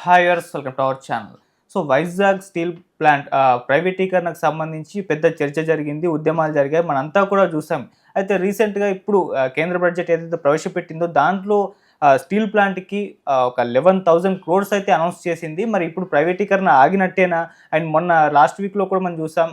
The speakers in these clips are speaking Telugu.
Hi viewers, welcome to our channel. So Vizag steel plant ప్రైవేటీకరణకు సంబంధించి పెద్ద చర్చ జరిగింది, ఉద్యమాలు జరిగాయి, మనంతా కూడా చూసాం. అయితే రీసెంట్గా ఇప్పుడు కేంద్ర బడ్జెట్ ఏదైతే ప్రవేశపెట్టిందో దాంట్లో స్టీల్ ప్లాంట్కి ఒక 11,000 crores అయితే అనౌన్స్ చేసింది. మరి ఇప్పుడు ప్రైవేటీకరణ ఆగినట్టేనా? అండ్ మొన్న లాస్ట్ వీక్లో కూడా మనం చూసాం,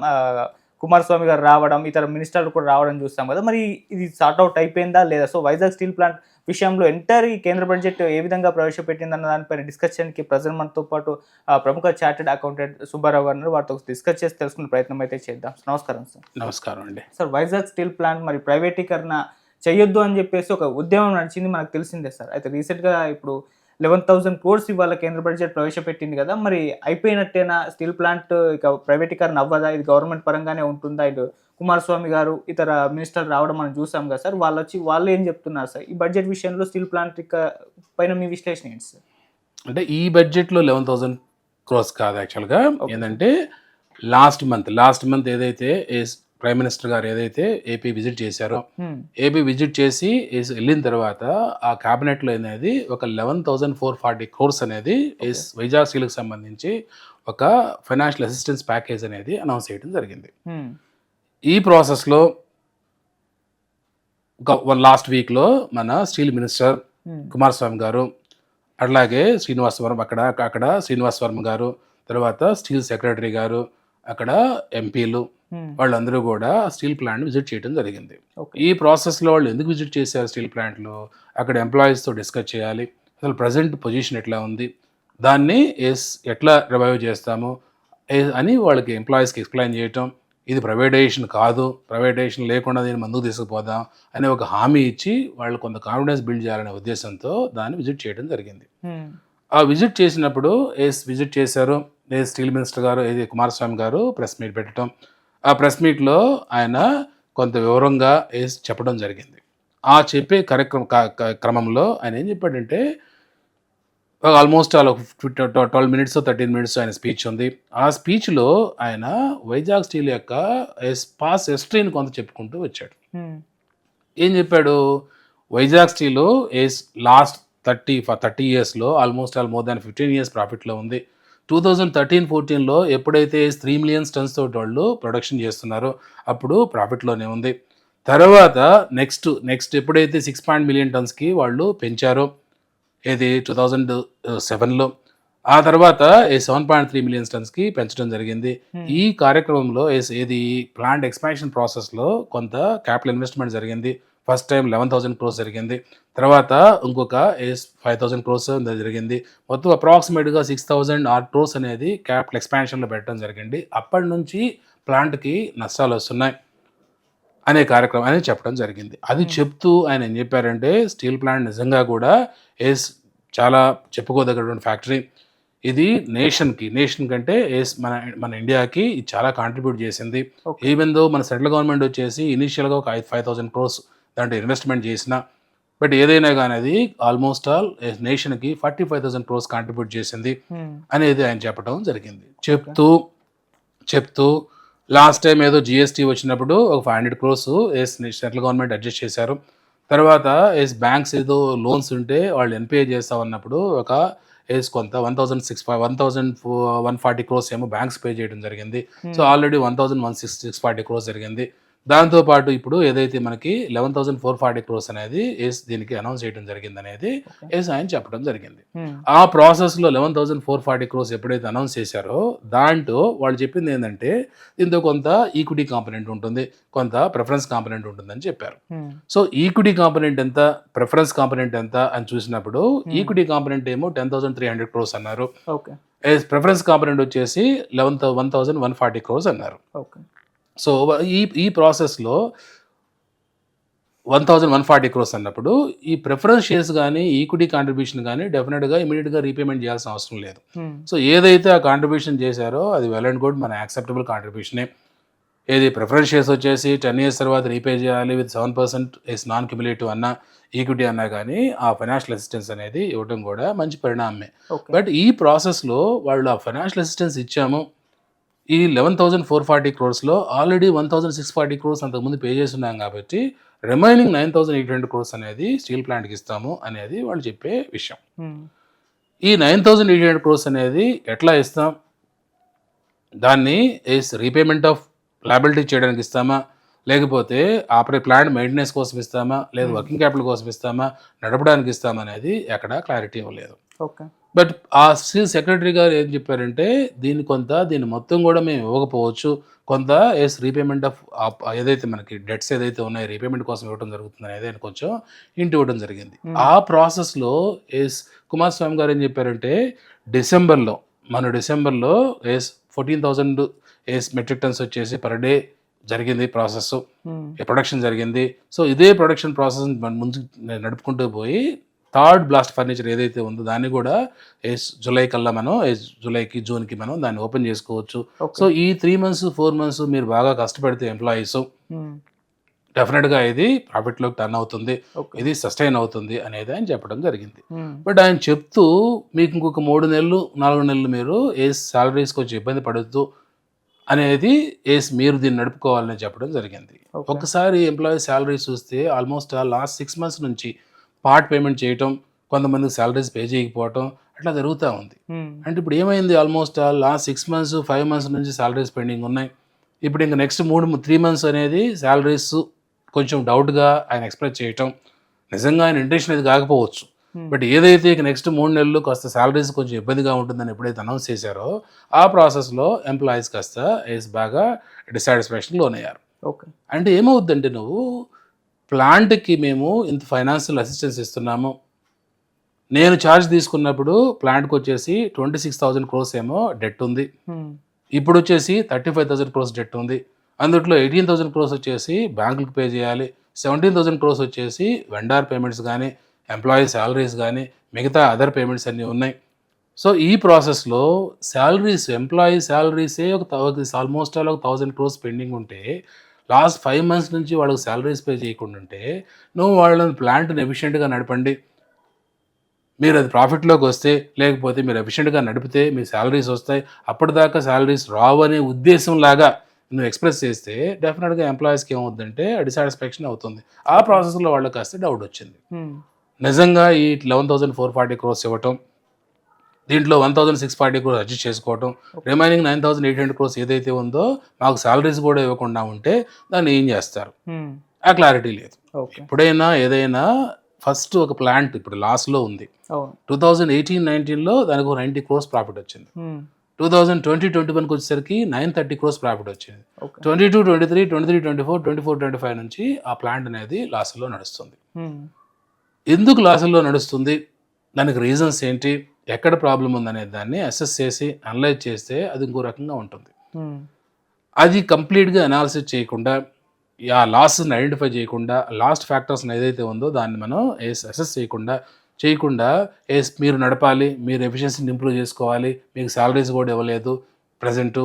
కుమారస్వామి గారు రావడం, ఇతర మినిస్టర్లు కూడా రావడం చూస్తాం కదా. మరి ఇది సార్ట్ అవుట్ అయిపోయిందా లేదా? సో వైజాగ్ స్టీల్ ప్లాంట్ విషయంలో ఎంటైర్ ఈ కేంద్ర బడ్జెట్ ఏ విధంగా ప్రవేశపెట్టిందన్న దానిపైన డిస్కషన్కి ప్రజెంట్ మనతో పాటు ప్రముఖ చార్టెడ్ అకౌంటెంట్ సుబ్బారావు గారు, వారితో డిస్కస్ చేసి తెలుసుకునే ప్రయత్నం అయితే చేద్దాం. నమస్కారం సార్. నమస్కారం అండి. సార్, వైజాగ్ స్టీల్ ప్లాంట్ మరి ప్రైవేటీకరణ చేయొద్దు అని చెప్పేసి ఒక ఉద్యమం నడిచింది, మనకు తెలిసిందే సార్. అయితే రీసెంట్గా ఇప్పుడు 11,000 crores ఇవాళ కేంద్ర బడ్జెట్ ప్రవేశపెట్టింది కదా. మరి అయిపోయినట్టేనా? స్టీల్ ప్లాంట్ ఇక ప్రైవేటీకరణ అవ్వదా? ఇది గవర్నమెంట్ పరంగానే ఉంటుందా? ఇటు కుమారస్వామి గారు, ఇతర మినిస్టర్లు రావడం మనం చూసాం కదా సార్. వాళ్ళు ఏం చెప్తున్నారు సార్ ఈ బడ్జెట్ విషయంలో? స్టీల్ ప్లాంట్ పైన మీ విశ్లేషణ ఏంటి సార్? అంటే ఈ బడ్జెట్లో 11,000 crores కాదు యాక్చువల్గా. ఏంటంటే లాస్ట్ మంత్ ఏదైతే ప్రైమ్ మినిస్టర్ గారు ఏదైతే ఏపీ విజిట్ చేశారో, ఏపీ విజిట్ చేసి వెళ్ళిన తర్వాత ఆ క్యాబినెట్లో అనేది ఒక 11,440 crores అనేది వైజాగ్ స్టీల్కి సంబంధించి ఒక ఫైనాన్షియల్ అసిస్టెన్స్ ప్యాకేజ్ అనేది అనౌన్స్ చేయడం జరిగింది. ఈ ప్రాసెస్లో ఒక లాస్ట్ వీక్లో మన స్టీల్ మినిస్టర్ కుమారస్వామి గారు, అట్లాగే అక్కడ శ్రీనివాస్ వర్మ గారు, తర్వాత స్టీల్ సెక్రటరీ గారు, అక్కడ ఎంపీలు వాళ్ళందరూ కూడా స్టీల్ ప్లాంట్ విజిట్ చేయడం జరిగింది. ఈ ప్రాసెస్లో వాళ్ళు ఎందుకు విజిట్ చేశారు స్టీల్ ప్లాంట్లో? అక్కడ ఎంప్లాయీస్తో డిస్కస్ చేయాలి, అసలు ప్రజెంట్ పొజిషన్ ఎట్లా ఉంది, దాన్ని ఎట్లా రివైవ్ చేస్తాము అని వాళ్ళకి ఎంప్లాయీస్కి ఎక్స్ప్లెయిన్ చేయటం. ఇది ప్రైవేటైజేషన్ కాదు, ప్రైవేటైజేషన్ లేకుండా దీన్ని ముందుకు తీసుకుపోదాం అనే ఒక హామీ ఇచ్చి వాళ్ళు కొంత కాన్ఫిడెన్స్ బిల్డ్ చేయాలనే ఉద్దేశంతో దాన్ని విజిట్ చేయడం జరిగింది. ఆ విజిట్ చేసినప్పుడు విజిట్ చేశారు స్టీల్ మినిస్టర్ గారు, కుమారస్వామి గారు ప్రెస్ మీట్ పెట్టడం. ఆ ప్రెస్ మీట్లో ఆయన కొంత వివరంగా చెప్పడం జరిగింది. ఆ చెప్పే క్రమంలో ఆయన ఏం చెప్పాడంటే, ఆల్మోస్ట్ 12 minutes 13 minutes ఆయన స్పీచ్ ఉంది. ఆ స్పీచ్లో ఆయన వైజాగ్ స్టీల్ యొక్క పాస్ హిస్టరీని కొంత చెప్పుకుంటూ వచ్చాడు. ఏం చెప్పాడు? వైజాగ్ స్టీల్ లాస్ట్ 30 yearsలో ఆల్మోస్ట్ మోర్ దాన్ 15 years ప్రాఫిట్లో ఉంది. 2013-14లో ఎప్పుడైతే 3 million tons తోటి వాళ్ళు ప్రొడక్షన్ చేస్తున్నారో అప్పుడు ప్రాఫిట్లోనే ఉంది. తర్వాత నెక్స్ట్ ఎప్పుడైతే 6 million tonsకి వాళ్ళు పెంచారో 2007లో, ఆ తర్వాత 7.3 million tonsకి పెంచడం జరిగింది. ఈ కార్యక్రమంలో ప్లాంట్ ఎక్స్పాన్షన్ ప్రాసెస్లో కొంత క్యాపిటల్ ఇన్వెస్ట్మెంట్ జరిగింది. ఫస్ట్ టైం 11,000 crores జరిగింది. తర్వాత ఇంకొక 5,000 crores జరిగింది. మొత్తం అప్రాక్సిమేట్గా 6,000 crores అనేది క్యాపిటల్ ఎక్స్పాన్షన్లో పెట్టడం జరిగింది. అప్పటి నుంచి ప్లాంట్కి నష్టాలు వస్తున్నాయి అనే కార్యక్రమం అనేది చెప్పడం జరిగింది. అది చెప్తూ ఆయన ఏం చెప్పారంటే, స్టీల్ ప్లాంట్ నిజంగా కూడా చాలా చెప్పుకోదగినటువంటి ఫ్యాక్టరీ. ఇది నేషన్ కంటే మన ఇండియాకి చాలా కాంట్రిబ్యూట్ చేసింది. ఈవెన్ దో మన సెంట్రల్ గవర్నమెంట్ వచ్చేసి ఇనీషియల్గా ఒక 5,000 crores దాంట్లో ఇన్వెస్ట్మెంట్ చేసిన, బట్ ఏదైనా కానీ అది ఆల్మోస్ట్ నేషన్కి 45,000 crores కాంట్రిబ్యూట్ చేసింది అనేది ఆయన చెప్పడం జరిగింది. చెప్తూ లాస్ట్ టైం ఏదో జిఎస్టీ వచ్చినప్పుడు ఒక 500 crores సెంట్రల్ గవర్నమెంట్ అడ్జస్ట్ చేశారు. తర్వాత బ్యాంక్స్ ఏదో లోన్స్ ఉంటే వాళ్ళు ఎన్పిఏ చేస్తామన్నప్పుడు ఒక కొంత 1,140 crores ఏమో బ్యాంక్స్ పే చేయడం జరిగింది. సో ఆల్రెడీ 1,160 crores జరిగింది. దాంతోపాటు ఇప్పుడు ఏదైతే మనకి 11,440 crores అనేది దీనికి అనౌన్స్ చేయడం జరిగింది అనేది ఆయన చెప్పడం జరిగింది. ఆ ప్రాసెస్లో 11,440 crores ఎప్పుడైతే అనౌన్స్ చేశారో దాంట్లో వాళ్ళు చెప్పింది ఏంటంటే, దీంతో కొంత ఈక్విటీ కాంపనెంట్ ఉంటుంది, కొంత ప్రిఫరెన్స్ కాంపనెంట్ ఉంటుందని చెప్పారు. సో ఈక్విటీ కాంపనెంట్ ఎంత, ప్రిఫరెన్స్ కాంపనెంట్ ఎంత అని చూసినప్పుడు ఈక్విటీ కాంపనెంట్ ఏమో 10,300 crores అన్నారు. ప్రిఫరెన్స్ కాంపనెంట్ వచ్చేసి 1,140 crores అన్నారు. సో ఈ ప్రాసెస్లో 1,140 crores అన్నప్పుడు ఈ ప్రిఫరెన్స్ షేర్స్ కానీ ఈక్విటీ కాంట్రిబ్యూషన్ కానీ డెఫినెట్గా ఇమీడియట్గా రీపేమెంట్ చేయాల్సిన అవసరం లేదు. సో ఏదైతే ఆ కాంట్రిబ్యూషన్ చేశారో అది వెల్ అండ్ గుడ్, మన యాక్సెప్టబుల్ కాంట్రిబ్యూషనే. ప్రిఫరెన్స్ షేర్స్ వచ్చేసి 10 years తర్వాత రీపే చేయాలి విత్ 7% నాన్ క్యుములేటివ్ అన్న ఈక్విటీ అన్నా కానీ ఆ ఫైనాన్షియల్ అసిస్టెన్స్ అనేది ఇవ్వడం కూడా మంచి పరిణామమే. బట్ ఈ ప్రాసెస్లో వాళ్ళు ఆ ఫైనాన్షియల్ అసిస్టెన్స్ ఇచ్చాము, ఈ 11,440 crores ఆల్రెడీ 1,640 crores అంతకుముందు పే చేస్తున్నాం కాబట్టి రిమైనింగ్ 9,800 crores అనేది స్టీల్ ప్లాంట్కి ఇస్తాము అనేది వాళ్ళు చెప్పే విషయం. ఈ 9,800 crores అనేది ఎట్లా ఇస్తాం? దాన్ని రీపేమెంట్ ఆఫ్ లయబిలిటీ చేయడానికి ఇస్తామా, లేకపోతే ప్లాంట్ మెయింటెనెన్స్ కోసం ఇస్తామా, లేదా వర్కింగ్ క్యాపిటల్ కోసం ఇస్తామా, నడపడానికి ఇస్తామా అనేది ఎక్కడ క్లారిటీ ఇవ్వలేదు. ఓకే. బట్ ఆ స్టీల్ సెక్రటరీ గారు ఏం చెప్పారంటే దీన్ని మొత్తం కూడా మేము ఇవ్వకపోవచ్చు, కొంత రీపేమెంట్ ఆఫ్ ఏదైతే మనకి డెట్స్ ఏదైతే ఉన్నాయో రీపేమెంట్ కోసం ఇవ్వడం జరుగుతుంది అనేది ఆయన కొంచెం ఇంటి ఇవ్వడం జరిగింది. ఆ ప్రాసెస్లో కుమారస్వామి గారు ఏం చెప్పారంటే డిసెంబర్లో 14,000 మెట్రిక్ టన్స్ వచ్చేసి పర్ డే జరిగింది ప్రాసెస్, ప్రొడక్షన్ జరిగింది. సో ఇదే ప్రొడక్షన్ ప్రాసెస్ ముందు నడుపుకుంటూ పోయి థర్డ్ బ్లాస్ట్ ఫర్నిచర్ ఏదైతే ఉందో దాన్ని కూడా జూలై కల్లా మనం జూన్కి మనం దాన్ని ఓపెన్ చేసుకోవచ్చు. సో ఈ 3 months 4 months మీరు బాగా కష్టపడితే ఎంప్లాయీస్ డెఫినెట్గా ఇది ప్రాఫిట్లోకి టర్న్ అవుతుంది, ఇది సస్టైన్ అవుతుంది అనేది ఆయన చెప్పడం జరిగింది. బట్ ఆయన చెప్తూ మీకు ఇంకొక 3 నెలలు 4 నెలలు మీరు శాలరీస్ కొంచెం ఇబ్బంది పడద్దు అనేది మీరు దీన్ని నడుపుకోవాలని చెప్పడం జరిగింది. ఒకసారి ఎంప్లాయీ శాలరీస్ చూస్తే ఆల్మోస్ట్ లాస్ట్ 6 months నుంచి పార్ట్ పేమెంట్ చేయటం, కొంతమందికి శాలరీస్ పే చేయకపోవటం అట్లా జరుగుతూ ఉంది. అంటే ఇప్పుడు ఏమైంది, ఆల్మోస్ట్ లాస్ట్ 6 months 5 months నుంచి శాలరీస్ పెండింగ్ ఉన్నాయి. ఇప్పుడు ఇంకా నెక్స్ట్ 3 months అనేది శాలరీస్ కొంచెం డౌట్గా ఆయన ఎక్స్ప్రెస్ చేయటం, నిజంగా ఆయన ఇంటెన్షన్ అది కాకపోవచ్చు. బట్ ఏదైతే ఇక నెక్స్ట్ 3 నెలలు కాస్త శాలరీస్ కొంచెం ఇబ్బందిగా ఉంటుందని ఎప్పుడైతే అనౌన్స్ చేశారో ఆ ప్రాసెస్లో ఎంప్లాయీస్ కాస్త బాగా డిసాటిస్ఫాక్షన్ లోనయ్యారు. ఓకే. అంటే ఏమవుద్దంటే నువ్వు ప్లాంట్కి మేము ఇంత ఫైనాన్షియల్ అసిస్టెన్స్ ఇస్తున్నాము, నేను ఛార్జ్ తీసుకున్నప్పుడు ప్లాంట్కి వచ్చేసి 26,000 crores ఏమో డెట్ ఉంది, ఇప్పుడు వచ్చేసి 35,000 crores డెట్ ఉంది, అందులో 18,000 crores వచ్చేసి బ్యాంకులకు పే చేయాలి, 17,000 crores వచ్చేసి వెండార్ పేమెంట్స్ కానీ ఎంప్లాయీ శాలరీస్ కానీ మిగతా అదర్ పేమెంట్స్ అన్నీ ఉన్నాయి. సో ఈ ప్రాసెస్లో ఎంప్లాయీ శాలరీసే ఆల్మోస్ట్ 1,000 crores పెండింగ్ ఉంటే లాస్ట్ 5 months నుంచి వాళ్ళకి శాలరీస్ పే చేయకుండా ఉంటే నువ్వు వాళ్ళని ప్లాంట్ని ఎఫిషియెంట్గా నడపండి, మీరు అది ప్రాఫిట్లోకి వస్తే లేకపోతే మీరు ఎఫిషియెంట్గా నడిపితే మీ శాలరీస్ వస్తాయి, అప్పటిదాకా శాలరీస్ రావు అనే ఉద్దేశం లాగా నువ్వు ఎక్స్ప్రెస్ చేస్తే డెఫినెట్గా ఎంప్లాయీస్కి ఏమవుతుందంటే డిసాటిస్ఫాక్షన్ అవుతుంది. ఆ ప్రాసెస్లో వాళ్ళకి కాస్త డౌట్ వచ్చింది. నిజంగా ఈ 11,440 crores ఇవ్వటం, దీంట్లో 1,640 crores అడ్జస్ట్ చేసుకోవటం, రిమైనింగ్ 9,800 crores ఏదైతే ఉందో మాకు శాలరీస్ కూడా ఇవ్వకుండా ఉంటే దాన్ని ఏం చేస్తారు, ఆ క్లారిటీ లేదు. ఎప్పుడైనా ఏదైనా ఫస్ట్ ఒక ప్లాంట్ ఇప్పుడు లాస్లో ఉంది, 2018-19లో దానికి 90 crores ప్రాఫిట్ వచ్చింది, 2020-21కి వచ్చేసరికి 930 crores ప్రాఫిట్ వచ్చింది, 22-23, 23-24, 24-25 నుంచి ఆ ప్లాంట్ అనేది లాస్లో నడుస్తుంది. ఎందుకు లాస్లో నడుస్తుంది, దానికి రీజన్స్ ఏంటి, ఎక్కడ ప్రాబ్లం ఉందనే దాన్ని అసెస్ చేసి అనలైజ్ చేస్తే అది ఇంకో రకంగా ఉంటుంది. అది కంప్లీట్గా అనాలిసిస్ చేయకుండా ఆ లాస్ని ఐడెంటిఫై చేయకుండా లాస్ట్ ఫ్యాక్టర్స్ని ఏదైతే ఉందో దాన్ని మనం అసెస్ చేయకుండా మీరు నడపాలి, మీరు ఎఫిషియన్సీని ఇంప్రూవ్ చేసుకోవాలి, మీకు శాలరీస్ కూడా ఇవ్వలేదు ప్రజెంటు,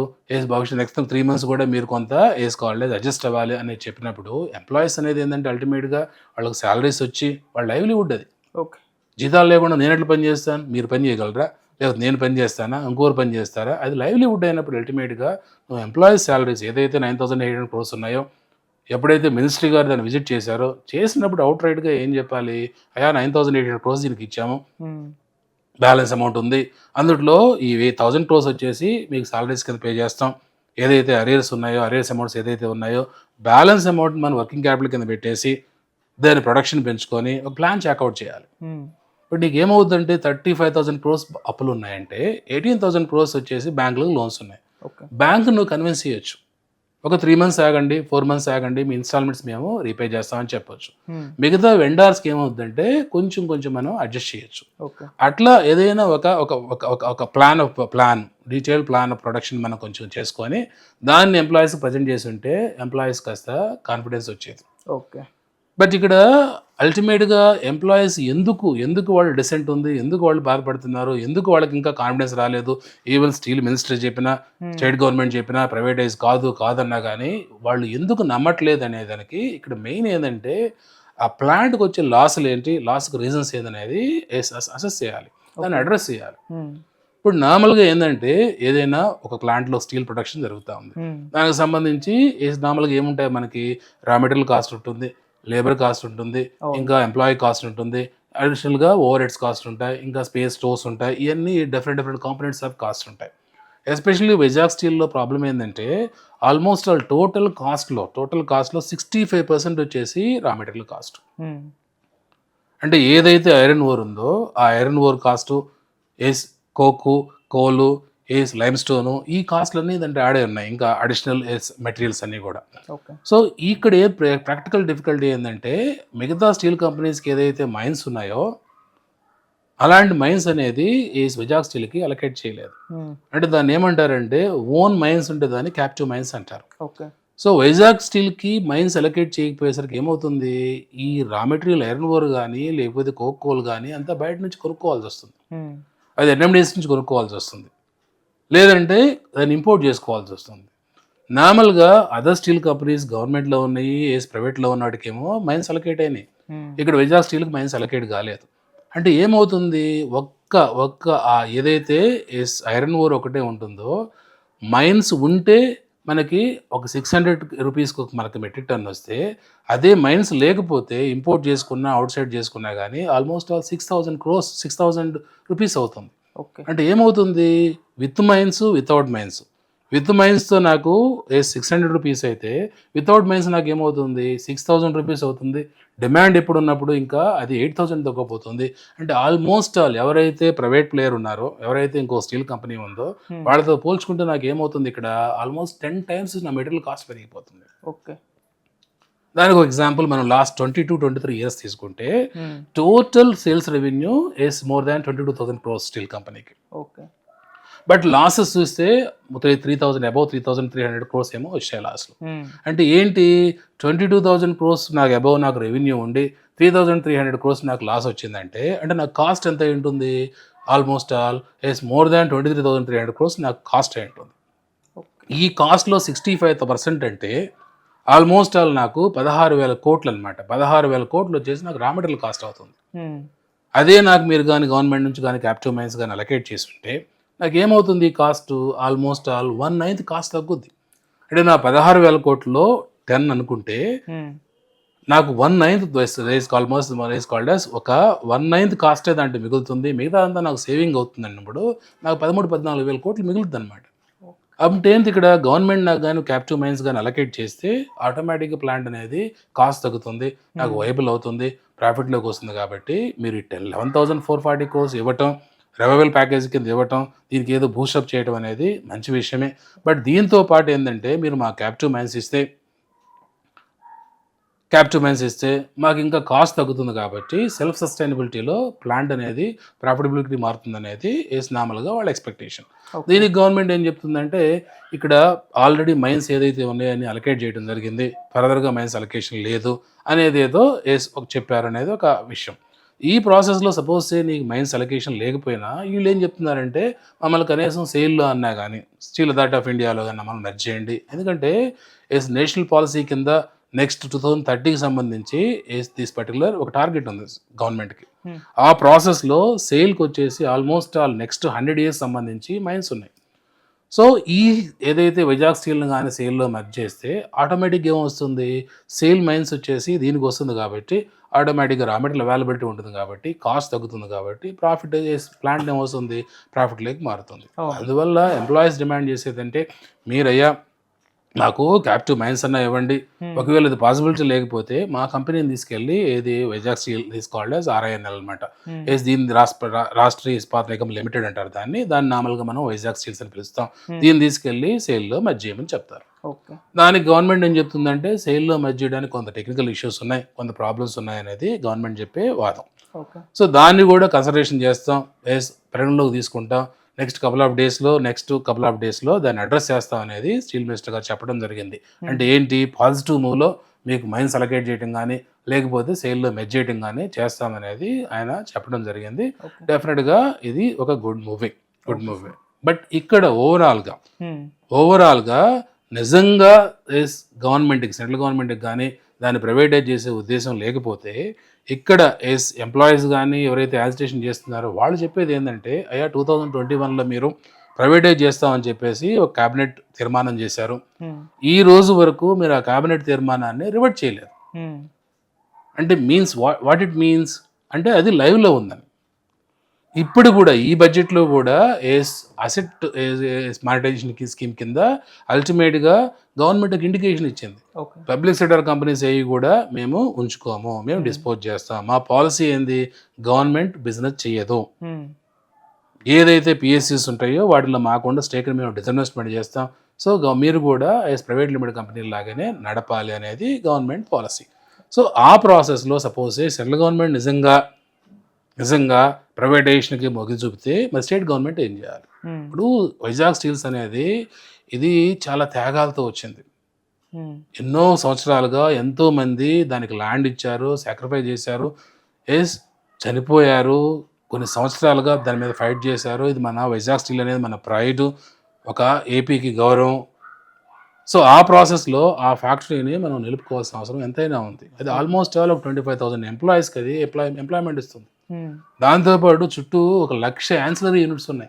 భవిష్యత్ నెక్స్ట్ 3 months కూడా మీరు కొంత వేసుకోవాలి, అడ్జస్ట్ అవ్వాలి అనేది చెప్పినప్పుడు ఎంప్లాయీస్ అనేది ఏంటంటే అల్టిమేట్గా వాళ్ళకి శాలరీస్ వచ్చి వాళ్ళ లైవ్లీవుడ్ అది. ఓకే. జీతాలు లేకుండా నేను ఎట్లా పని చేస్తాను, మీరు పని చేయగలరా, లేకపోతే నేను పని చేస్తానా, ఇంకోరు పని చేస్తారా, అది లైవ్లీవుడ్ అయినప్పుడు అల్టిమేట్గా నువ్వు ఎంప్లాయీస్ శాలరీస్ ఏదైతే 9,800 crores ఉన్నాయో ఎప్పుడైతే మినిస్ట్రీ గారు దాన్ని విజిట్ చేసినప్పుడు అవుట్ రైట్గా ఏం చెప్పాలి, 9,800 crores దీనికి ఇచ్చాము, బ్యాలెన్స్ అమౌంట్ ఉంది, అందులో ఈ 1,000 crores వచ్చేసి మీకు సాలరీస్ కింద పే చేస్తాం, ఏదైతే అరియర్స్ అమౌంట్స్ ఏదైతే ఉన్నాయో బ్యాలెన్స్ అమౌంట్ మనం వర్కింగ్ క్యాపిటల్ కింద పెట్టేసి దాని ప్రొడక్షన్ పెంచుకొని ఒక ప్లాన్ చెక్అవుట్ చేయాలి. ఇప్పుడు నీకు ఏమవుతుందంటే 35,000 crores అప్పులు ఉన్నాయంటే 18,000 crores వచ్చేసి బ్యాంకులకు లోన్స్ ఉన్నాయి. బ్యాంక్ నువ్వు కన్విన్స్ చేయొచ్చు, ఒక 3 months ఆగండి, 4 months ఆగండి, మీ ఇన్స్టాల్మెంట్స్ మేము రీపే చేస్తామని చెప్పొచ్చు. మిగతా వెండర్స్కి ఏమవుతుందంటే కొంచెం మనం అడ్జస్ట్ చేయొచ్చు. అట్లా ఏదైనా ఒక plan detail plan of production మనం కొంచెం చేసుకొని దాన్ని ఎంప్లాయీస్ ప్రజెంట్ చేసి ఉంటే ఎంప్లాయీస్ కాస్త కాన్ఫిడెన్స్ వచ్చేది. ఓకే. బట్ ఇక్కడ అల్టిమేట్గా ఎంప్లాయీస్ ఎందుకు వాళ్ళు డిసెంట్ ఉంది, ఎందుకు వాళ్ళు బాధపడుతున్నారు, ఎందుకు వాళ్ళకి ఇంకా కాన్ఫిడెన్స్ రాలేదు, ఈవెన్ స్టీల్ మినిస్టర్ చెప్పినా, స్టేట్ గవర్నమెంట్ చెప్పినా, ప్రైవేటైజ్ కాదన్నా కానీ వాళ్ళు ఎందుకు నమ్మట్లేదు అనే దానికి ఇక్కడ మెయిన్ ఏంటంటే ఆ ప్లాంట్కి వచ్చే లాసులు ఏంటి, లాస్కి రీజన్స్ ఏందనేది అసెస్ చేయాలి, దాన్ని అడ్రస్ చేయాలి. ఇప్పుడు నార్మల్గా ఏంటంటే ఏదైనా ఒక ప్లాంట్లో స్టీల్ ప్రొడక్షన్ జరుగుతూ ఉంది, దానికి సంబంధించి నార్మల్గా ఏముంటాయి మనకి రా మెటీరియల్ కాస్ట్ ఉంటుంది, లేబర్ కాస్ట్ ఉంటుంది, ఇంకా ఎంప్లాయీ కాస్ట్ ఉంటుంది, అడిషనల్గా ఓవర్ హెడ్స్ కాస్ట్ ఉంటాయి, ఇంకా స్పేస్ స్టోర్స్ ఉంటాయి, ఇవన్నీ డిఫరెంట్ కాంపోనెంట్స్ ఆఫ్ కాస్ట్ ఉంటాయి. ఎస్పెషల్లీ వైజాగ్ స్టీల్లో ప్రాబ్లం ఏంటంటే ఆల్మోస్ట్ ఆల్ టోటల్ కాస్ట్లో 65% వచ్చేసి రా మెటీరియల్ కాస్ట్. అంటే ఏదైతే ఐరన్ ఓర్ ఉందో ఆ ఐరన్ ఓర్ కాస్టు, ఏస్ కోకు, కోలు, ఏస్ లైమ్ స్టోను, ఈ కాస్ట్లన్నీ దాంట్లో యాడ్ అయి ఉన్నాయి, ఇంకా అడిషనల్ ఏస్ మెటీరియల్స్ అన్నీ కూడా. ఓకే. సో ఇక్కడ ఏ ప్రాక్టికల్ డిఫికల్టీ ఏంటంటే మిగతా స్టీల్ కంపెనీస్కి ఏదైతే మైన్స్ ఉన్నాయో అలాంటి మైన్స్ అనేది ఈ వైజాగ్ స్టీల్కి అలొకేట్ చేయలేదు. అంటే దాన్ని ఏమంటారంటే ఓన్ మైన్స్ ఉంటే దాన్ని క్యాప్టివ్ మైన్స్ అంటారు. ఓకే. సో వైజాగ్ స్టీల్కి మైన్స్ అలొకేట్ చేయకపోయేసరికి ఏమవుతుంది, ఈ రా మెటీరియల్ ఐరన్ ఓర్ కానీ లేకపోతే కోక్ కోల్ కానీ అంతా బయట నుంచి కొనుక్కోవాల్సి వస్తుంది. అది ఎన్ఎండిఎస్ నుంచి కొనుక్కోవాల్సి వస్తుంది, లేదంటే దాన్ని ఇంపోర్ట్ చేసుకోవాల్సి వస్తుంది. నార్మల్గా అదర్ స్టీల్ కంపెనీస్ గవర్నమెంట్లో ఉన్నాయి, ప్రైవేట్లో ఉన్న వాటికేమో మైన్స్ అలొకేట్ అయినాయి. ఇక్కడ వైజాగ్ స్టీల్కి మైన్స్ అలొకేట్ కాలేదు. అంటే ఏమవుతుంది, ఒక్క ఏదైతే ఐరన్ ఓర్ ఒకటే ఉంటుందో మైన్స్ ఉంటే మనకి ఒక 600 రూపీస్కి మనకి మెట్రిక్ టన్ వస్తే, అదే మైన్స్ లేకపోతే ఇంపోర్ట్ చేసుకున్నా అవుట్ సైడ్ చేసుకున్నా కానీ ఆల్మోస్ట్ 6,000 రూపీస్ అవుతుంది. ఓకే. అంటే ఏమవుతుంది, విత్ మైన్స్ వితౌట్ మైన్స్. విత్ మైన్స్తో నాకు 600 రూపీస్ అయితే వితౌట్ మైన్స్ నాకు ఏమవుతుంది 6,000 రూపీస్ అవుతుంది. డిమాండ్ ఎప్పుడు ఉన్నప్పుడు ఇంకా అది 8,000 తగ్గపోతుంది. అంటే ఆల్మోస్ట్ ఆల్ ఎవరైతే ప్రైవేట్ ప్లేయర్ ఉన్నారో, ఎవరైతే ఇంకో స్టీల్ కంపెనీ ఉందో వాళ్ళతో పోల్చుకుంటే నాకు ఏమవుతుంది, ఇక్కడ ఆల్మోస్ట్ 10 times నా మెటీరియల్ కాస్ట్ పెరిగిపోతుంది. ఓకే. దానికి ఒక ఎగ్జాంపుల్ మనం లాస్ట్ 22-23 years తీసుకుంటే total sales revenue is more than 22,000 crores steel కంపెనీకి. ఓకే. బట్ లాసెస్ చూస్తే 3,300 crores ఏమో వచ్చాయి లాస్ట్లో. అంటే ఏంటి, 22,000 crores నాకు రెవెన్యూ ఉండి 3,300 crores నాకు లాస్ వచ్చిందంటే అంటే నాకు కాస్ట్ ఎంత ఉంటుంది, almost all more than 23,300 crores నాకు కాస్ట్ అయి ఉంటుంది. ఈ కాస్ట్లో 65% అంటే ఆల్మోస్ట్ ఆల్ నాకు 16,000 కోట్లు అనమాట. 16,000 కోట్లు వచ్చేసి నాకు రా మెటీరియల్ కాస్ట్ అవుతుంది. అదే నాకు మీరు కానీ గవర్నమెంట్ నుంచి కానీ క్యాప్టివ్ మైన్స్ కానీ అలొకేట్ చేస్తుంటే నాకు ఏమవుతుంది, కాస్ట్ ఆల్మోస్ట్ ఆల్ 1/9 కాస్ట్ తగ్గుద్ది. అంటే నా 16,000 కోట్లలో 10 అనుకుంటే నాకు 1/9 ఆల్మోస్ట్ ఒక 1/9 కాస్టే దాంట్లో మిగులుతుంది. మిగతా అంతా నాకు సేవింగ్ అవుతుంది అన్నప్పుడు నాకు 13,000-14,000 కోట్లు మిగులుతుంది అనమాట. అంటే ఏంటి, ఇక్కడ గవర్నమెంట్ నాకు కానీ క్యాప్టివ్ మైన్స్ కానీ అలొకేట్ చేస్తే ఆటోమేటిక్గా ప్లాంట్ అనేది కాస్ట్ తగ్గుతుంది, నాకు వైబుల్ అవుతుంది, ప్రాఫిట్లోకి వస్తుంది. కాబట్టి మీరు 11,440 crores ఇవ్వటం, రెవెన్యూ ప్యాకేజ్ కింద ఇవ్వటం, దీనికి ఏదో బూస్టప్ చేయడం అనేది మంచి విషయమే. బట్ దీంతో పాటు ఏంటంటే మీరు మా క్యాప్టివ్ మైన్స్ ఇస్తే మాకు ఇంకా కాస్ట్ తగ్గుతుంది. కాబట్టి సెల్ఫ్ సస్టైనబిలిటీలో ప్లాంట్ అనేది ప్రాఫిటబిలిటీ మారుతుంది అనేది నార్మల్గా వాళ్ళ ఎక్స్పెక్టేషన్. దీనికి గవర్నమెంట్ ఏం చెప్తుందంటే ఇక్కడ ఆల్రెడీ మైన్స్ ఏదైతే ఉన్నాయని అలొకేట్ చేయడం జరిగింది, ఫర్దర్గా మైన్స్ అలొకేషన్ లేదు అనేది ఏదో చెప్పారనేది ఒక విషయం. ఈ ప్రాసెస్లో సపోజ్ నీకు మైన్స్ అలొకేషన్ లేకపోయినా వీళ్ళు ఏం చెప్తున్నారంటే మమ్మల్ని కనీసం సేల్లో అన్నా కానీ స్టీల్ అథారిటీ ఆఫ్ ఇండియాలో కానీ మమ్మల్ని మెర్జ్ చేయండి. ఎందుకంటే నేషనల్ పాలసీ కింద నెక్స్ట్ 2030కి సంబంధించి దిస్ పర్టికులర్ ఒక టార్గెట్ ఉంది గవర్నమెంట్కి. ఆ ప్రాసెస్లో సేల్కి వచ్చేసి ఆల్మోస్ట్ ఆల్ నెక్స్ట్ 100 years సంబంధించి మైన్స్ ఉన్నాయి. సో ఈ ఏదైతే వైజాగ్ స్టీల్ని కానీ సేల్లో మెర్జ్ చేస్తే ఆటోమేటిక్గా ఏమొస్తుంది, సేల్ మైన్స్ వచ్చేసి దీనికి వస్తుంది. కాబట్టి ఆటోమేటిక్గా రా మెటీరియల్ అవైలబిలిటీ ఉంటుంది, కాబట్టి కాస్ట్ తగ్గుతుంది, కాబట్టి ప్రాఫిట్ ప్లాంట్ ఏమవుతుంది, ప్రాఫిట్లోకి మారుతుంది. అందువల్ల ఎంప్లాయీస్ డిమాండ్ చేసేదంటే మీరయ్యా నాకు క్యాప్టివ్ మైన్స్ అన్నా ఇవ్వండి, ఒకవేళ ఇది పాసిబిలిటీ లేకపోతే మా కంపెనీని తీసుకెళ్ళి ఏది వైజాగ్ స్టీల్ తీసుకోవాలి RINL అనమాట, దీని రాష్ట్రీయ ఇస్పాత్ నిగమ్ లిమిటెడ్ అంటారు దాన్ని నార్మల్గా మనం వైజాగ్ స్టీల్స్ అని పిలుస్తాం. దీన్ని తీసుకెళ్ళి సేల్లో మెర్జ్ చేయమని చెప్తారు. దానికి గవర్నమెంట్ ఏం చెప్తుందంటే సేల్లో మెర్జ్ చేయడానికి కొంత టెక్నికల్ ఇష్యూస్ ఉన్నాయి, కొంత ప్రాబ్లమ్స్ ఉన్నాయి అనేది గవర్నమెంట్ చెప్పే వాదం. సో దాన్ని కూడా కన్సిడరేషన్ చేస్తాం, పరిగణలోకి తీసుకుంటాం. నెక్స్ట్ కపుల్ ఆఫ్ డేస్లో దాన్ని అడ్రస్ చేస్తాం అనేది స్టీల్ మినిస్టర్ గారు చెప్పడం జరిగింది. అంటే ఏంటి, పాజిటివ్ మూవ్లో మీకు మైన్స్ అలొకేట్ చేయడం కానీ లేకపోతే సేల్లో మెర్జ్ చేయడం కానీ చేస్తామనేది ఆయన చెప్పడం జరిగింది. డెఫినెట్గా ఇది ఒక గుడ్ మూవీ. బట్ ఇక్కడ ఓవరాల్గా నిజంగా గవర్నమెంట్కి, సెంట్రల్ గవర్నమెంట్కి కానీ దాన్ని ప్రైవేటైజ్ చేసే ఉద్దేశం లేకపోతే ఇక్కడ ఎంప్లాయీస్ కానీ ఎవరైతే యాజిటేషన్ చేస్తున్నారో వాళ్ళు చెప్పేది ఏంటంటే అయ్యా 2021లో మీరు ప్రైవేటైజ్ చేస్తామని చెప్పేసి ఒక క్యాబినెట్ తీర్మానం చేశారు. ఈ రోజు వరకు మీరు ఆ క్యాబినెట్ తీర్మానాన్ని రివర్ట్ చేయలేదు. అంటే వాట్ ఇట్ మీన్స్, అంటే అది లైవ్లో ఉందని. ఇప్పుడు కూడా ఈ బడ్జెట్లో కూడా అసెట్ మానిటైజేషన్ స్కీమ్ కింద అల్టిమేట్గా గవర్నమెంట్ ఒక ఇండికేషన్ ఇచ్చింది. ఓకే. పబ్లిక్ సెక్టర్ కంపెనీస్ ఏవి కూడా మేము ఉంచుకోము, మేము డిస్పోజ్ చేస్తాం. మా పాలసీ ఏంది, గవర్నమెంట్ బిజినెస్ చేయదు. ఏదైతే పిఎస్సిస్ ఉంటాయో వాటిలో మాకుండా స్టేక్ని మేము డిస్ఇన్వెస్ట్మెంట్ చేస్తాం. సో మీరు కూడా ప్రైవేట్ లిమిటెడ్ కంపెనీ లాగానే నడపాలి అనేది గవర్నమెంట్ పాలసీ. సో ఆ ప్రాసెస్లో సపోజ్ సెంట్రల్ గవర్నమెంట్ నిజంగా ప్రైవేటైజేషన్కి మొగ్గు చూపితే మరి స్టేట్ గవర్నమెంట్ ఏం చేయాలి? ఇప్పుడు వైజాగ్ స్టీల్స్ అనేది ఇది చాలా త్యాగాలతో వచ్చింది. ఎన్నో సంవత్సరాలుగా ఎంతోమంది దానికి ల్యాండ్ ఇచ్చారు, సాక్రిఫైస్ చేశారు, చనిపోయారు, కొన్ని సంవత్సరాలుగా దాని మీద ఫైట్ చేశారు. ఇది మన వైజాగ్ స్టీల్ అనేది మన ప్రైడ్, ఒక ఏపీకి గౌరవం. సో ఆ ప్రాసెస్లో ఆ ఫ్యాక్టరీని మనం నిలుపుకోవాల్సిన అవసరం ఎంతైనా ఉంది. అది ఆల్మోస్ట్ ఆల్ ఒక 25,000 ఎంప్లాయీస్కి అది ఎంప్లాయ్మెంట్ ఇస్తుంది. దాంతోపాటు చుట్టూ 1,00,000 యాన్సిలరీ యూనిట్స్ ఉన్నాయి.